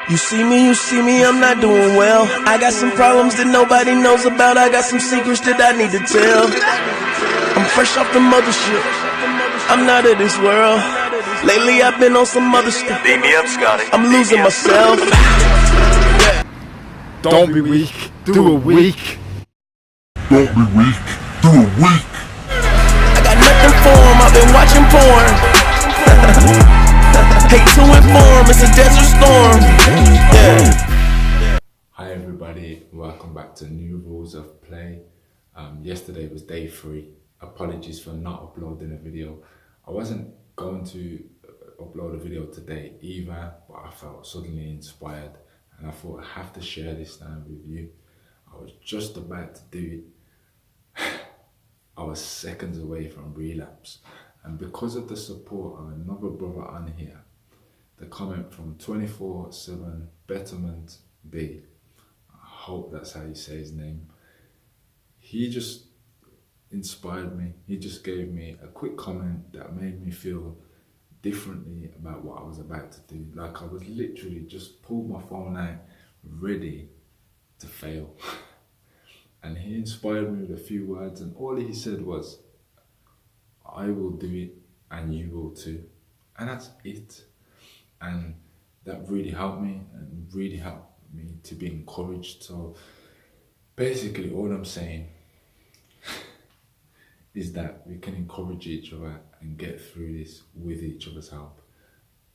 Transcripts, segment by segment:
You see me, I'm not doing well. I got some problems that nobody knows about. I got some secrets that I need to tell. I'm fresh off the mothership. I'm not of this world. Lately I've been on some other stuff. Beat me up, Scotty. I'm losing myself. Don't be weak, do it weak. Don't be weak, do it weak. I got nothing for him, I've been watching porn. Hate to inform, it's a desert storm. Yeah. Hi everybody, welcome back to New Rules of Play. Yesterday was day 3. Apologies for not uploading a video. I wasn't going to upload a video today either, but I felt suddenly inspired and I thought I have to share this now with you. I was just about to do it. I was seconds away from relapse, and because of the support of another brother on here, the comment from 24/7 Betterment B, I hope that's how you say his name, he just inspired me. He just gave me a quick comment that made me feel differently about what I was about to do. Like I was literally just pulled my phone out ready to fail. And he inspired me with a few words, and all he said was, I will do it and you will too. And that's it. And that really helped me and really helped me to be encouraged. So basically all I'm saying is that we can encourage each other and get through this with each other's help.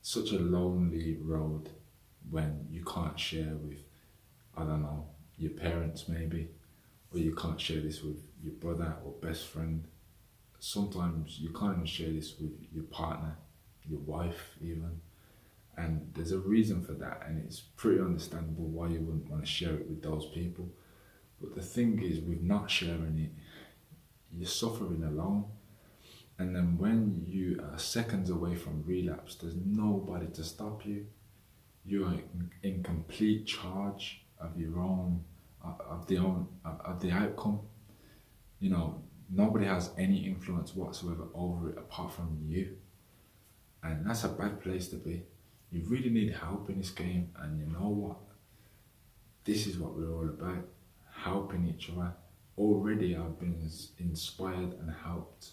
Such a lonely road when you can't share with, I don't know, your parents maybe, or you can't share this with your brother or best friend. Sometimes you can't even share this with your partner, your wife even. And there's a reason for that, and it's pretty understandable why you wouldn't want to share it with those people. But the thing is, with not sharing it, you're suffering alone. And then when you are seconds away from relapse, there's nobody to stop you. You are in complete charge of your own, of the outcome. You know, nobody has any influence whatsoever over it apart from you. And that's a bad place to be. You really need help in this game, and you know what? This is what we're all about, helping each other. Already I've been inspired and helped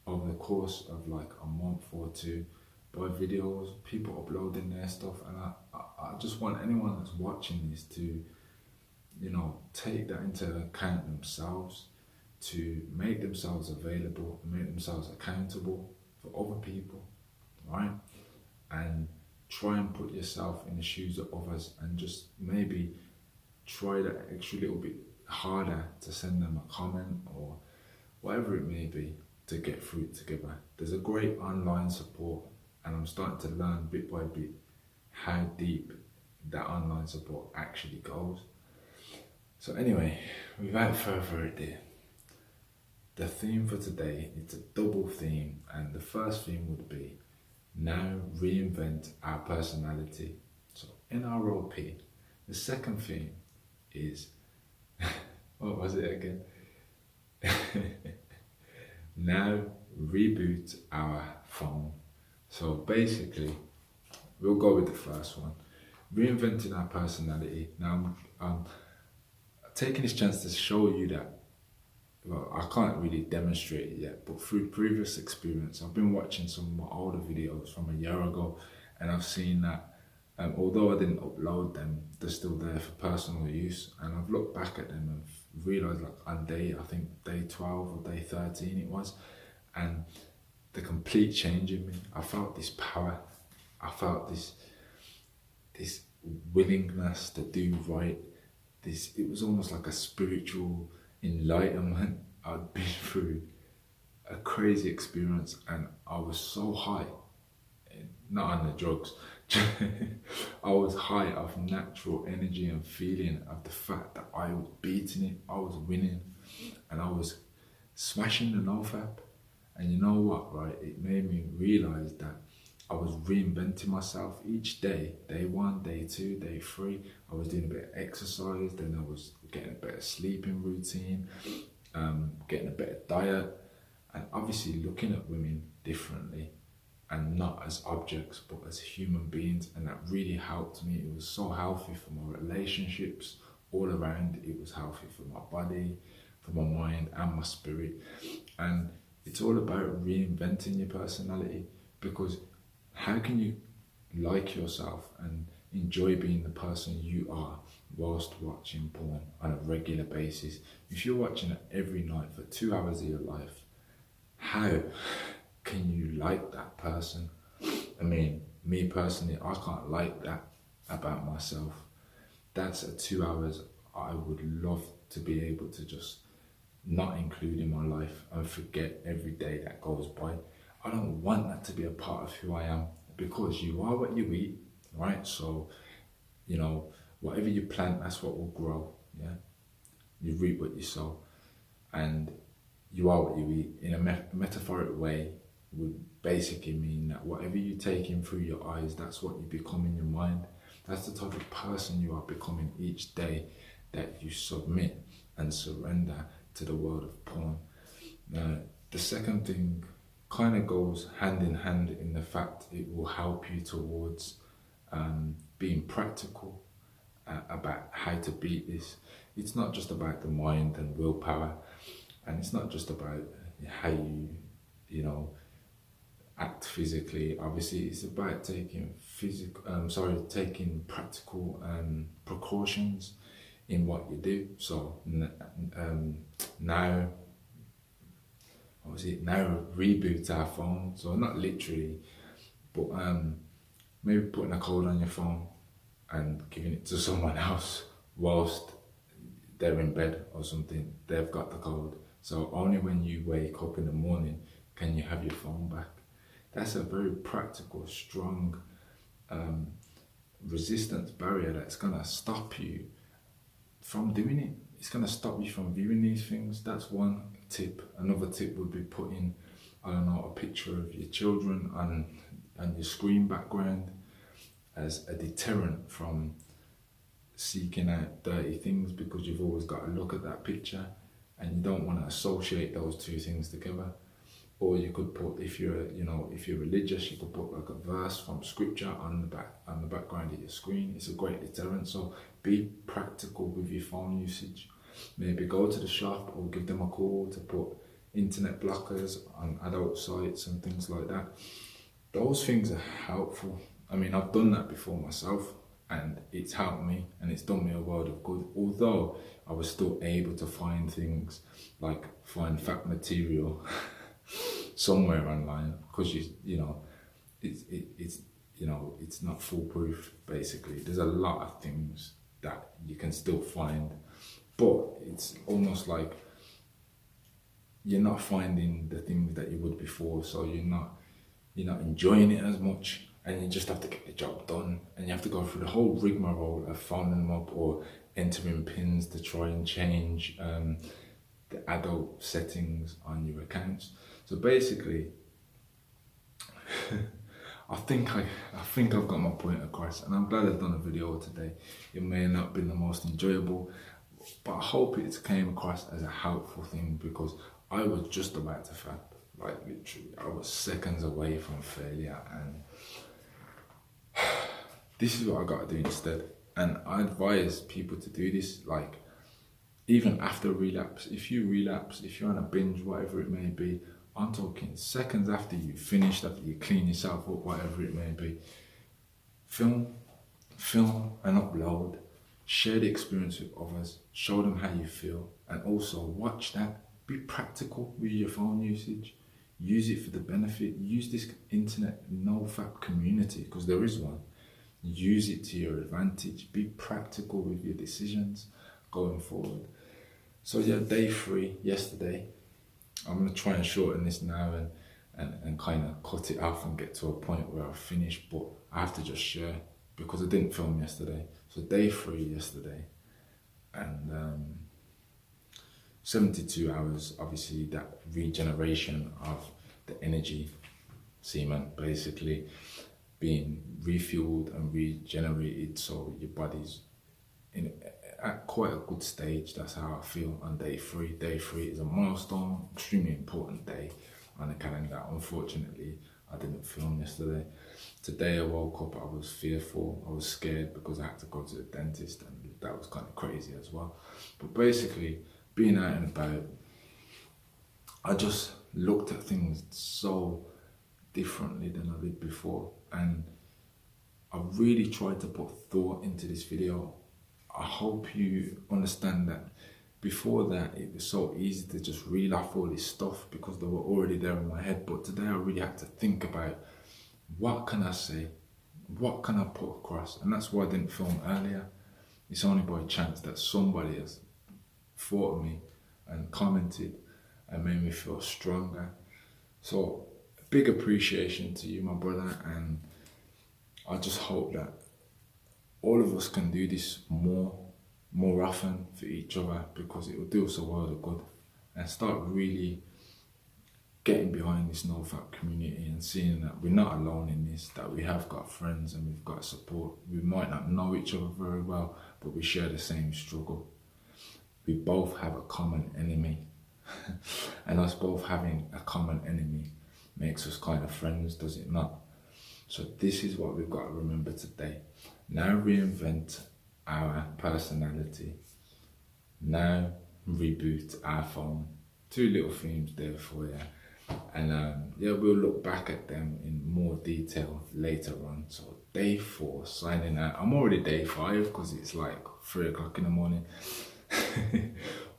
over the course of like a month or two by videos, people uploading their stuff, and I just want anyone that's watching this to, you know, take that into account themselves, to make themselves available, make themselves accountable for other people, right? And try and put yourself in the shoes of others, and just maybe try that extra little bit harder to send them a comment or whatever it may be to get through it together. There's a great online support, and I'm starting to learn bit by bit how deep that online support actually goes. So anyway, without further ado, the theme for today is a double theme, and the first theme would be now reinvent our personality. So NROP. The second theme is what was it again? Now reboot our phone. So basically, we'll go with the first one, reinventing our personality. Now I'm taking this chance to show you that, well, I can't really demonstrate it yet, but through previous experience, I've been watching some of my older videos from a year ago, and I've seen that although I didn't upload them, they're still there for personal use. And I've looked back at them and realised, like on day 12 or day 13 it was, and the complete change in me. I felt this power, I felt this willingness to do right. It was almost like a spiritual enlightenment. I'd been through a crazy experience, and I was so high, not on the drugs, I was high of natural energy and feeling of the fact that I was beating it, I was winning, and I was smashing the NoFap. And you know what, right? It made me realise that I was reinventing myself each day. Day 1, day 2, day 3, I was doing a bit of exercise, then I was getting a better sleeping routine, getting a better diet, and obviously looking at women differently. and not as objects, but as human beings. And that really helped me. It was so healthy for my relationships all around. It was healthy for my body, for my mind and my spirit. And it's all about reinventing your personality, because how can you like yourself and enjoy being the person you are whilst watching porn on a regular basis? If you're watching it every night for 2 hours of your life, how can you like that person? I mean, me personally, I can't like that about myself. That's 2 hours I would love to be able to just not include in my life and forget every day that goes by. I don't want that to be a part of who I am, because you are what you eat, right? So, you know, whatever you plant, that's what will grow, yeah? You reap what you sow, and you are what you eat. In a metaphoric way would basically mean that whatever you take in through your eyes, that's what you become in your mind. That's the type of person you are becoming each day that you submit and surrender to the world of porn. Now, the second thing kind of goes hand in hand in the fact it will help you towards being practical about how to beat this. It's not just about the mind and willpower, and it's not just about how you know, act physically. Obviously, it's about taking taking practical precautions in what you do. So now, obviously, now reboot our phone. So not literally, but maybe putting a code on your phone and giving it to someone else whilst they're in bed or something. They've got the code. So only when you wake up in the morning can you have your phone back. That's a very practical, strong resistance barrier that's gonna stop you from doing it. It's gonna stop you from viewing these things. That's one tip. Another tip would be putting, I don't know, a picture of your children on your screen background as a deterrent from seeking out dirty things, because you've always got to look at that picture and you don't want to associate those two things together. Or you could put, if you're religious, you could put like a verse from scripture on the background of your screen. It's a great deterrent. So be practical with your phone usage. Maybe go to the shop or give them a call to put internet blockers on adult sites and things like that. Those things are helpful. I mean, I've done that before myself, and it's helped me and it's done me a world of good. Although I was still able to find things like find fact material somewhere online, because it's not foolproof. Basically, there's a lot of things that you can still find, but it's almost like you're not finding the things that you would before. So you're not enjoying it as much, and you just have to get the job done, and you have to go through the whole rigmarole of phoning them up or entering pins to try and change the adult settings on your accounts. So basically, I think I've got my point across, and I'm glad I've done a video today. It may not have been the most enjoyable, but I hope it came across as a helpful thing, because I was just about to fap. Like literally, I was seconds away from failure, and this is what I got to do instead. And I advise people to do this, like even after relapse. If you relapse, if you're on a binge, whatever it may be, I'm talking seconds after you finished, after you clean yourself up, whatever it may be, film and upload, share the experience with others, show them how you feel, and also watch that. Be practical with your phone usage. Use it for the benefit. Use this internet NoFap community, because there is one. Use it to your advantage. Be practical with your decisions going forward. So yeah, day 3 yesterday. I'm gonna try and shorten this now and kind of cut it off and get to a point where I finish, but I have to just share because I didn't film yesterday. So day 3 yesterday, and 72 hours, obviously that regeneration of the energy, semen, basically being refueled and regenerated, so your body's at quite a good stage. That's how I feel on day 3. Day 3 is a milestone, extremely important day on the calendar. Unfortunately, I didn't film yesterday. Today I woke up, I was fearful, I was scared because I had to go to the dentist, and that was kind of crazy as well. But basically, being out and about, I just looked at things so differently than I did before, and I really tried to put thought into this video. I hope you understand that before that it was so easy to just reel off all this stuff because they were already there in my head, but today I really had to think about what can I say, what can I put across, and that's why I didn't film earlier. It's only by chance that somebody has thought of me and commented and made me feel stronger. So big appreciation to you, my brother, and I just hope that all of us can do this more often for each other, because it will do us a world of good, and start really getting behind this NoFap community and seeing that we're not alone in this, that we have got friends and we've got support. We might not know each other very well, but we share the same struggle. We both have a common enemy. And us both having a common enemy makes us kind of friends, does it not? So this is what we've got to remember today. Now reinvent our personality. Now reboot our phone. 2 little themes there for you. And yeah, we'll look back at them in more detail later on. So day 4, signing out. I'm already day 5 because it's like 3 o'clock in the morning.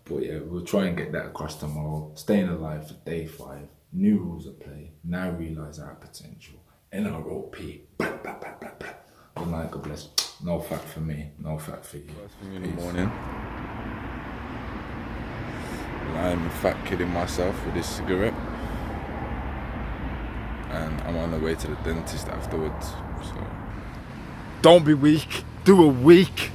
But yeah, we'll try and get that across tomorrow. Staying alive for day 5. New rules of play. Now realize our potential. NROP. Good night, God bless. No fat for me, no fat for you. First thing in the morning, I'm fat kidding myself with this cigarette, and I'm on the way to the dentist afterwards. So don't be weak, do a week.